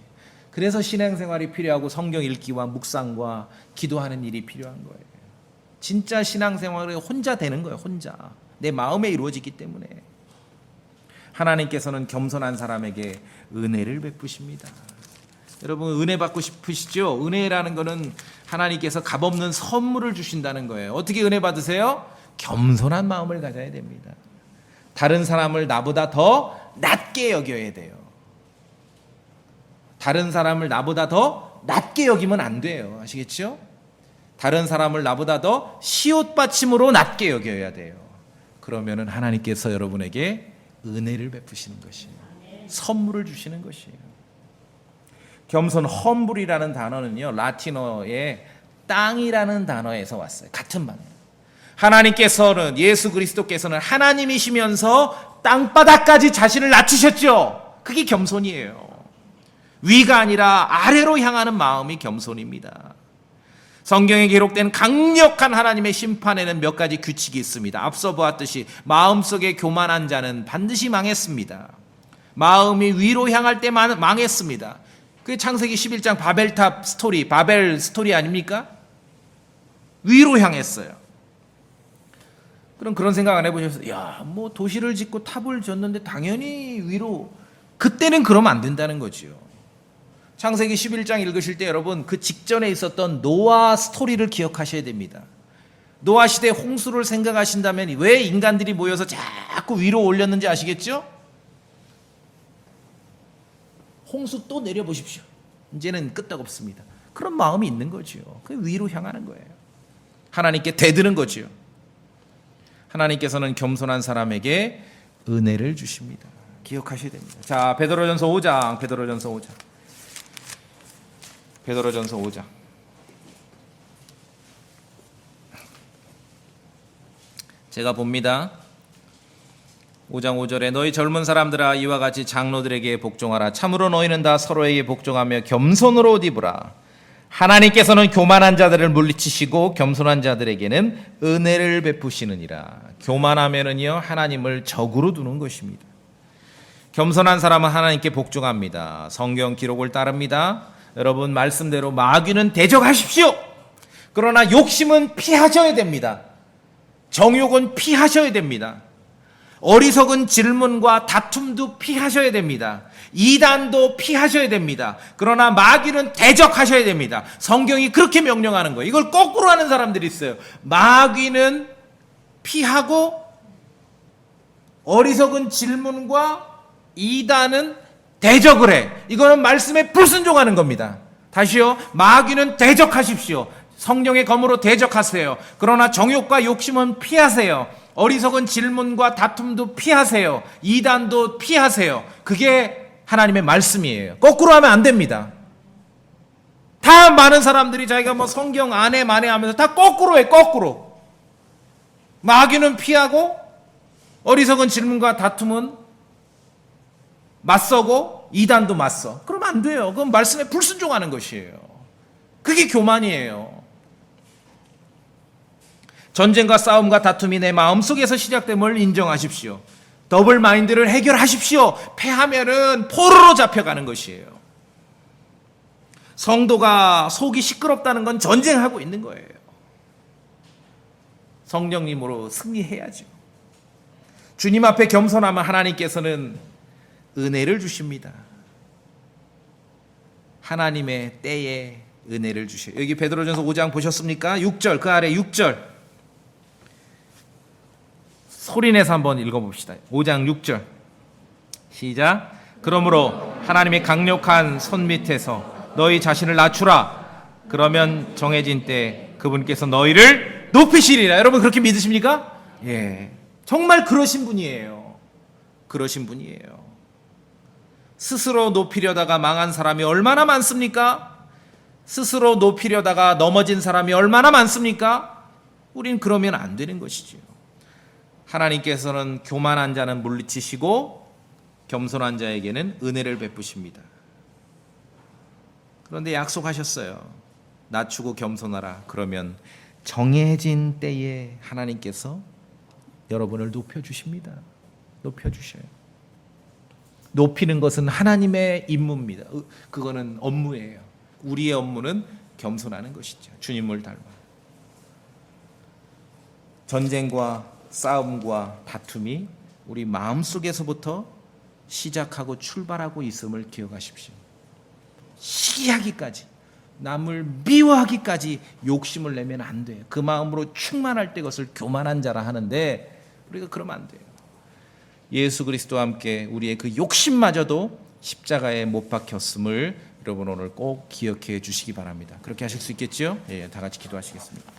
그래서 신앙생활이 필요하고 성경 읽기와 묵상과 기도하는 일이 필요한 거예요. 진짜 신앙생활이 혼자 되는 거예요. 혼자. 내 마음에 이루어지기 때문에. 하나님께서는 겸손한 사람에게 은혜를 베푸십니다. 여러분 은혜 받고 싶으시죠? 은혜라는 거는 하나님께서 값없는 선물을 주신다는 거예요. 어떻게 은혜 받으세요? 겸손한 마음을 가져야 됩니다. 다른 사람을 나보다 더 낮게 여겨야 돼요. 다른 사람을 나보다 더 낮게 여기면 안 돼요. 아시겠죠? 다른 사람을 나보다 더 시옷받침으로 낮게 여겨야 돼요. 그러면은 하나님께서 여러분에게 은혜를 베푸시는 것이에요. 선물을 주시는 것이에요. 겸손 험불이라는 단어는요, 라틴어의 땅이라는 단어에서 왔어요. 같은 말이에요. 하나님께서는, 예수 그리스도께서는 하나님이시면서 땅바닥까지 자신을 낮추셨죠. 그게 겸손이에요. 위가 아니라 아래로 향하는 마음이 겸손입니다. 성경에 기록된 강력한 하나님의 심판에는 몇 가지 규칙이 있습니다. 앞서 보았듯이 마음속에 교만한 자는 반드시 망했습니다. 마음이 위로 향할 때 망했습니다. 그게 창세기 11장 바벨탑 스토리, 바벨 스토리 아닙니까? 위로 향했어요. 그럼 그런 생각 안 해보셨어요? 야, 뭐 도시를 짓고 탑을 졌는데 당연히 위로. 그때는 그러면 안 된다는 거지요. 창세기 11장 읽으실 때 여러분 그 직전에 있었던 노아 스토리를 기억하셔야 됩니다. 노아 시대 홍수를 생각하신다면 왜 인간들이 모여서 자꾸 위로 올렸는지 아시겠죠? 홍수 또 내려보십시오. 이제는 끄떡없습니다. 그런 마음이 있는 거죠. 그 위로 향하는 거예요. 하나님께 대드는 거죠. 하나님께서는 겸손한 사람에게 은혜를 주십니다. 기억하셔야 됩니다. 자, 베드로전서 5장, 베드로전서 5장. 제가 봅니다. 5장 5절에 너희 젊은 사람들아 이와 같이 장로들에게 복종하라. 참으로 너희는 다 서로에게 복종하며 겸손으로 옷 입으라. 하나님께서는 교만한 자들을 물리치시고 겸손한 자들에게는 은혜를 베푸시느니라. 교만하면은요 하나님을 적으로 두는 것입니다. 겸손한 사람은 하나님께 복종합니다. 성경 기록을 따릅니다. 여러분 말씀대로 마귀는 대적하십시오. 그러나 욕심은 피하셔야 됩니다. 정욕은 피하셔야 됩니다. 어리석은 질문과 다툼도 피하셔야 됩니다. 이단도 피하셔야 됩니다. 그러나 마귀는 대적하셔야 됩니다. 성경이 그렇게 명령하는 거예요. 이걸 거꾸로 하는 사람들이 있어요. 마귀는 피하고 어리석은 질문과 이단은 대적을 해. 이거는 말씀에 불순종하는 겁니다. 다시요. 마귀는 대적하십시오. 성령의 검으로 대적하세요. 그러나 정욕과 욕심은 피하세요. 어리석은 질문과 다툼도 피하세요. 이단도 피하세요. 그게 하나님의 말씀이에요. 거꾸로 하면 안 됩니다. 다 많은 사람들이 자기가 뭐 성경 안에 만에 하면서 다 거꾸로 해. 거꾸로. 마귀는 피하고 어리석은 질문과 다툼은 맞서고 이단도 맞서. 그러면 안 돼요. 그건 말씀에 불순종하는 것이에요. 그게 교만이에요. 전쟁과 싸움과 다툼이 내 마음속에서 시작됨을 인정하십시오. 더블 마인드를 해결하십시오. 패하면은 포로로 잡혀가는 것이에요. 성도가 속이 시끄럽다는 건 전쟁하고 있는 거예요. 성령님으로 승리해야죠. 주님 앞에 겸손하면 하나님께서는 은혜를 주십니다. 하나님의 때에 은혜를 주셔요. 여기 베드로전서 5장 보셨습니까? 6절, 그 아래 6절. 소리내서 한번 읽어봅시다. 5장 6절 시작. 그러므로 하나님의 강력한 손 밑에서 너희 자신을 낮추라. 그러면 정해진 때 그분께서 너희를 높이시리라. 여러분 그렇게 믿으십니까? 예, 정말 그러신 분이에요. 그러신 분이에요. 스스로 높이려다가 망한 사람이 얼마나 많습니까? 스스로 높이려다가 넘어진 사람이 얼마나 많습니까? 우린 그러면 안 되는 것이죠. 하나님께서는 교만한 자는 물리치시고 겸손한 자에게는 은혜를 베푸십니다. 그런데 약속하셨어요. 낮추고 겸손하라. 그러면 정해진 때에 하나님께서 여러분을 높여주십니다. 높여주셔요. 높이는 것은 하나님의 임무입니다. 그거는 업무예요. 우리의 업무는 겸손하는 것이죠. 주님을 닮아. 전쟁과 싸움과 다툼이 우리 마음속에서부터 시작하고 출발하고 있음을 기억하십시오. 시기하기까지, 남을 미워하기까지 욕심을 내면 안 돼요. 그 마음으로 충만할 때 그것을 교만한 자라 하는데 우리가 그러면 안 돼요. 예수 그리스도와 함께 우리의 그 욕심마저도 십자가에 못 박혔음을 여러분 오늘 꼭 기억해 주시기 바랍니다. 그렇게 하실 수 있겠죠? 예, 다 같이 기도하시겠습니다.